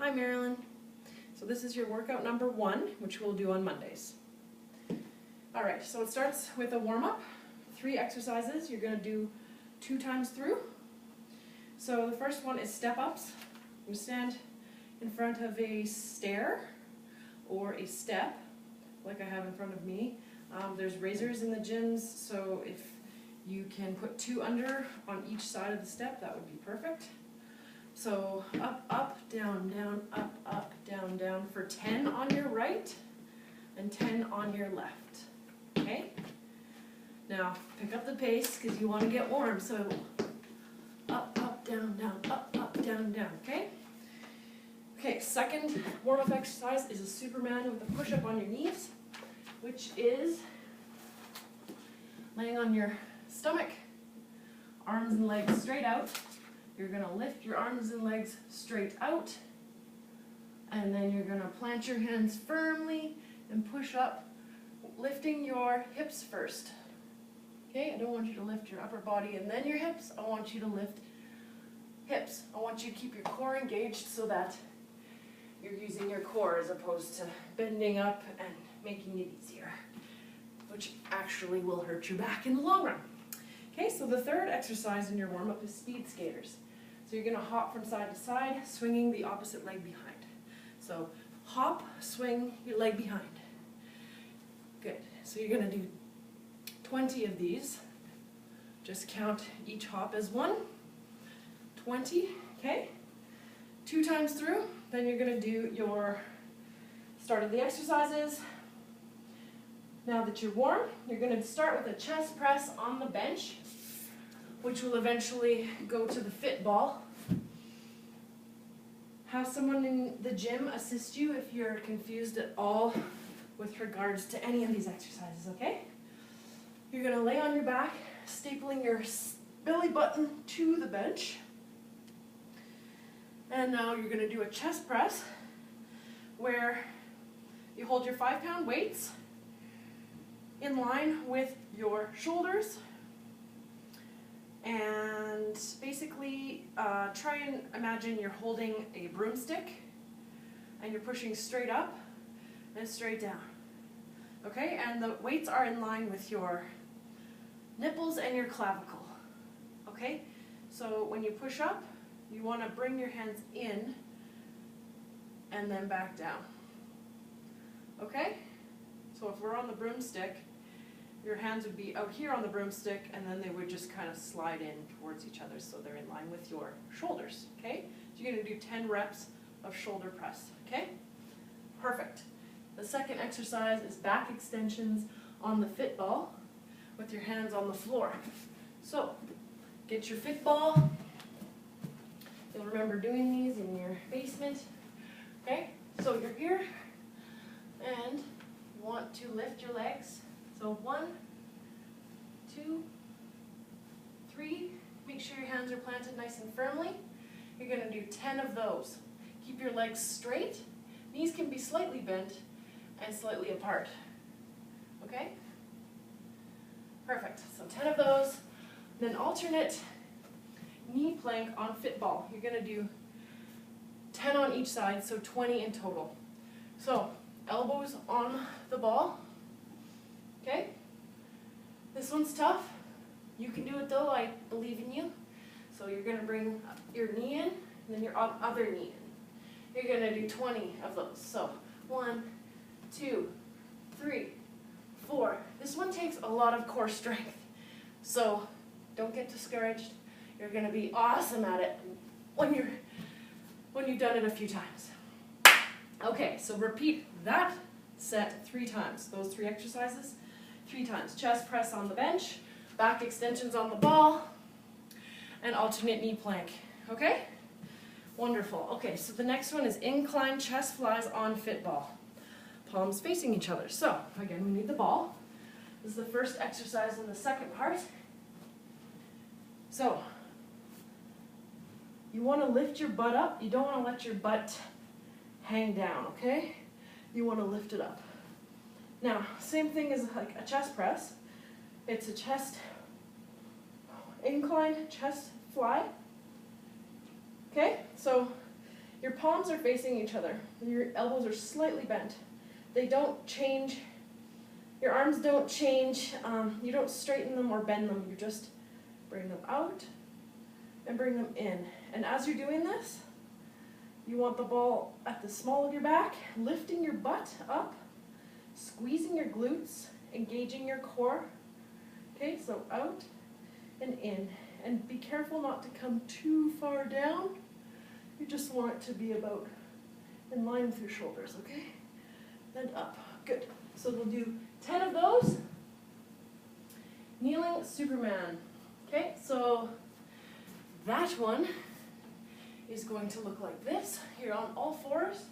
Hi Marilyn. So this is your workout number 1, which we'll do on Mondays. Alright, so it starts with a warm-up, 3 exercises. You're going to do 2 times through. So the first one is step-ups. You stand in front of a stair or a step, like I have in front of me. There's razors in the gyms, so if you can put 2 under on each side of the step, that would be perfect. So up, up, down, down, up, down for 10 on your right and 10 on your left. Okay? Now pick up the pace because you want to get warm. So up, up, down, down, up, down, down. Okay? Okay, second warm-up exercise is a Superman with a push-up on your knees, which is laying on your stomach, arms and legs straight out. You're going to lift your arms and legs straight out, and then you're going to plant your hands firmly and push up, lifting your hips first. Okay, I don't want you to lift your upper body and then your hips. I want you to lift hips. I want you to keep your core engaged so that you're using your core as opposed to bending up and making it easier, which actually will hurt your back in the long run. Okay, so the third exercise in your warm-up is speed skaters. So you're going to hop from side to side, swinging the opposite leg behind. So hop, swing your leg behind. Good. So you're going to do 20 of these. Just count each hop as 1. 20, okay? 2 times through. Then you're going to do your start of the exercises. Now that you're warm, you're going to start with a chest press on the bench, which will eventually go to the fit ball. Have someone in the gym assist you if you're confused at all with regards to any of these exercises, okay? You're going to lay on your back, stapling your belly button to the bench. And now you're going to do a chest press where you hold your 5-pound weights in line with your shoulders, and basically try and imagine you're holding a broomstick and you're pushing straight up and straight down. Okay, and the weights are in line with your nipples and your clavicle. Okay, so when you push up, you want to bring your hands in and then back down. Okay, so if we're on the broomstick, your hands would be out here on the broomstick, and then they would just kind of slide in towards each other so they're in line with your shoulders, okay? So you're going to do 10 reps of shoulder press, okay? Perfect. The second exercise is back extensions on the fit ball with your hands on the floor. So get your fit ball. You'll remember doing these in your basement, okay? So you're here, and you want to lift your legs. So 1, 2, 3, make sure your hands are planted nice and firmly. You're going to do 10 of those. Keep your legs straight. Knees can be slightly bent and slightly apart. Okay? Perfect. So 10 of those. Then alternate knee plank on fit ball. You're going to do 10 on each side, so 20 in total. So elbows on the ball. Okay? This one's tough. You can do it though, I believe in you. So you're going to bring your knee in, and then your other knee in. You're going to do 20 of those. So 1, 2, 3, 4. This one takes a lot of core strength. So don't get discouraged. You're going to be awesome at it when you've done it a few times. Okay, so repeat that set 3 times. Those 3 exercises. 3 times. Chest press on the bench, back extensions on the ball, and alternate knee plank. Okay? Wonderful. Okay, so the next one is incline chest flies on fit ball. Palms facing each other. So, again, we need the ball. This is the first exercise in the second part. So, you want to lift your butt up. You don't want to let your butt hang down, okay? You want to lift it up. Now, same thing as like a chest press. It's a chest incline chest fly. Okay, so Your palms are facing each other. Your elbows are slightly bent. They don't change. Your arms don't change. You don't straighten them or bend them. You just bring them out and bring them in. And as you're doing this, you want the ball at the small of your back, lifting your butt up, squeezing your glutes, engaging your core. Okay, so out and in. And be careful not to come too far down. You just want it to be about in line with your shoulders, okay? Then up. Good. So we'll do 10 of those. Kneeling Superman. Okay, so that one is going to look like this. You're on all fours.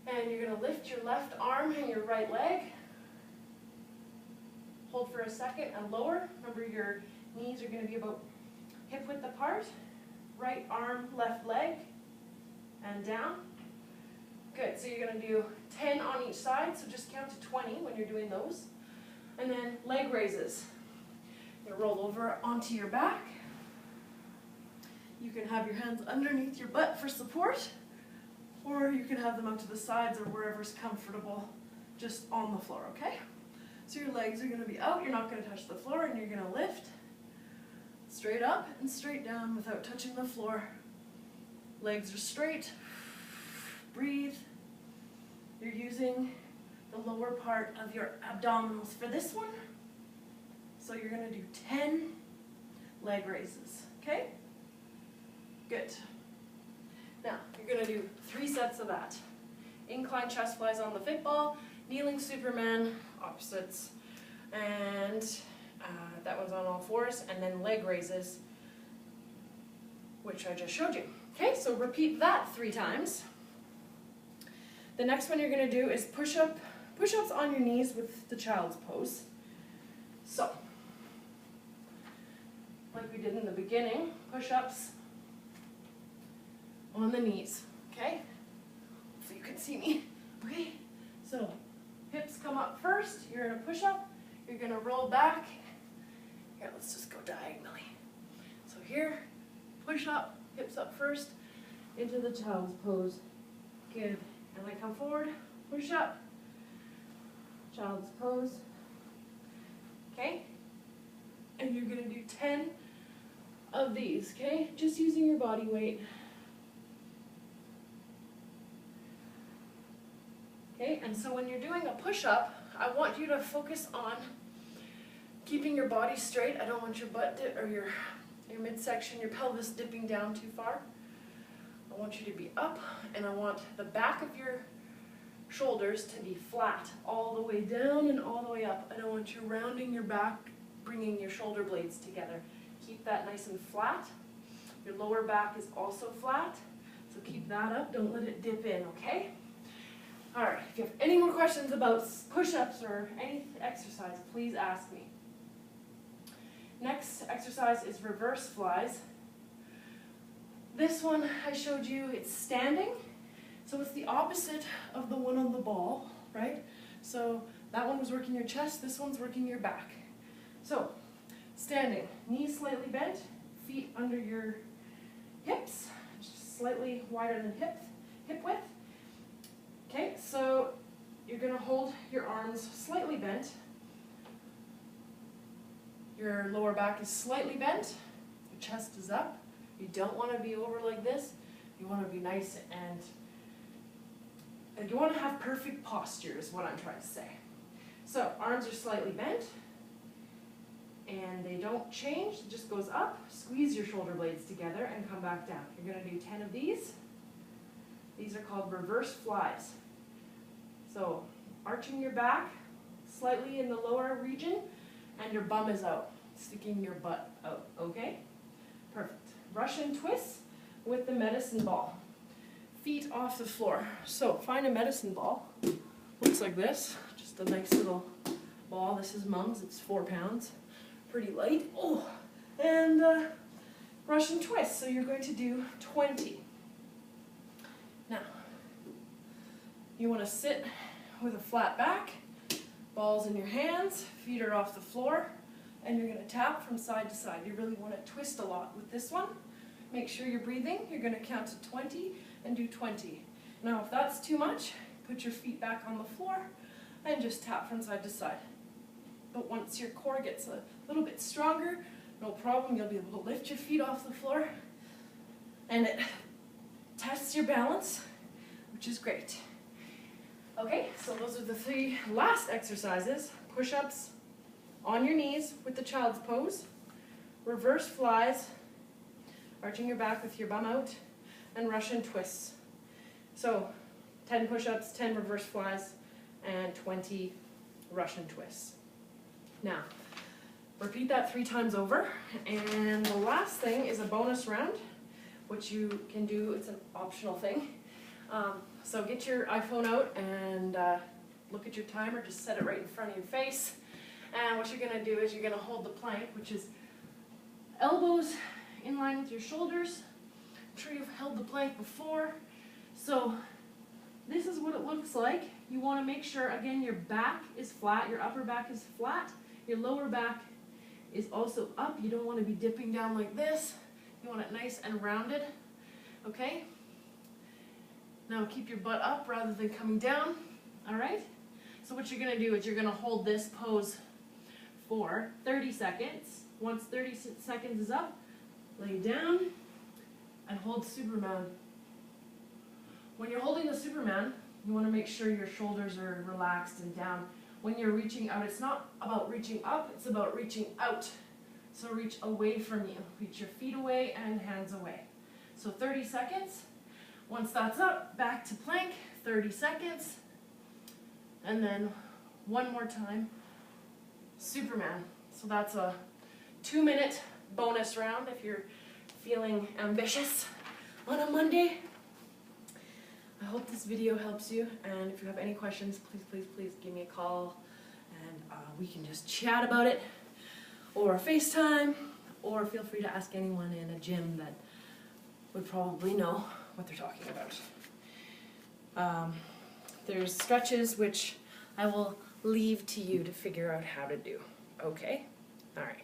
And you're going to lift your left arm and your right leg. Hold for a second and lower. Remember, your knees are going to be about hip width apart. Right arm, left leg, and down. Good, so you're going to do 10 on each side, so just count to 20 when you're doing those. And then leg raises. You roll over onto your back. You can have your hands underneath your butt for support, or you can have them out to the sides or wherever's comfortable, just on the floor, okay? So your legs are going to be out, you're not going to touch the floor, and you're going to lift straight up and straight down without touching the floor. Legs are straight. Breathe. You're using the lower part of your abdominals for this one. So you're going to do 10 leg raises, okay? Good. Now, you're going to do 3 sets of that. Incline chest flies on the fit ball, kneeling Superman, opposites, and that one's on all fours, and then leg raises, which I just showed you. Okay, so repeat that 3 times. The next one you're going to do is push-ups on your knees with the child's pose. So, like we did in the beginning, push-ups on the knees, okay? So you can see me, okay? So, hips come up first, you're in a push-up, you're going to roll back. Here, let's just go diagonally. So here, push up, hips up first, into the child's pose. Good. And I come forward, push up, child's pose. Okay? And you're going to do 10 of these, okay? Just using your body weight. Okay, and so when you're doing a push-up, I want you to focus on keeping your body straight. I don't want your butt or your midsection, your pelvis dipping down too far. I want you to be up, and I want the back of your shoulders to be flat all the way down and all the way up. I don't want you rounding your back, bringing your shoulder blades together. Keep that nice and flat. Your lower back is also flat, so keep that up. Don't let it dip in, okay? All right, if you have any more questions about push-ups or any exercise, please ask me. Next exercise is reverse flies. This one I showed you, it's standing. So it's the opposite of the one on the ball, right? So that one was working your chest, this one's working your back. So, standing, knees slightly bent, feet under your hips, just slightly wider than hip width. Okay, so you're going to hold your arms slightly bent. Your lower back is slightly bent. Your chest is up. You don't want to be over like this. You want to be nice and you want to have perfect posture is what I'm trying to say. So arms are slightly bent and they don't change. It just goes up. Squeeze your shoulder blades together and come back down. You're going to do 10 of these. These are called reverse flies. So arching your back slightly in the lower region and your bum is out, sticking your butt out, okay? Perfect. Russian twist with the medicine ball. Feet off the floor. So find a medicine ball. Looks like this. Just a nice little ball. This is Mom's. It's 4 pounds. Pretty light. Oh, and Russian twist. So you're going to do 20. Now, you want to sit with a flat back, balls in your hands, feet are off the floor, and you're going to tap from side to side. You really want to twist a lot with this one. make sure you're breathing. You're going to count to 20 and do 20. Now if that's too much, put your feet back on the floor and just tap from side to side. But once your core gets a little bit stronger, no problem, you'll be able to lift your feet off the floor, and it tests your balance, which is great. Okay, so those are the 3 last exercises. Push-ups on your knees with the child's pose, reverse flies, arching your back with your bum out, and Russian twists. So 10 push-ups, 10 reverse flies, and 20 Russian twists. Now, repeat that 3 times over, and the last thing is a bonus round, which you can do. It's an optional thing. So get your iPhone out and look at your timer, just set it right in front of your face. And what you're going to do is you're going to hold the plank, which is elbows in line with your shoulders. I'm sure you've held the plank before. So this is what it looks like. You want to make sure, again, your back is flat, your upper back is flat, your lower back is also up. You don't want to be dipping down like this. You want it nice and rounded, okay? Now keep your butt up rather than coming down, all right? So what you're going to do is you're going to hold this pose for 30 seconds. Once 30 seconds is up, lay down and hold Superman. When you're holding the Superman, you want to make sure your shoulders are relaxed and down. When you're reaching out, it's not about reaching up, it's about reaching out. So reach away from you. Reach your feet away and hands away. So 30 seconds. Once that's up, back to plank, 30 seconds. And then one more time, Superman. So that's a 2-minute bonus round if you're feeling ambitious on a Monday. I hope this video helps you, and if you have any questions, please give me a call, and we can just chat about it, or FaceTime, or feel free to ask anyone in a gym that would probably know what they're talking about. There's stretches which I will leave to you to figure out how to do, okay? All right.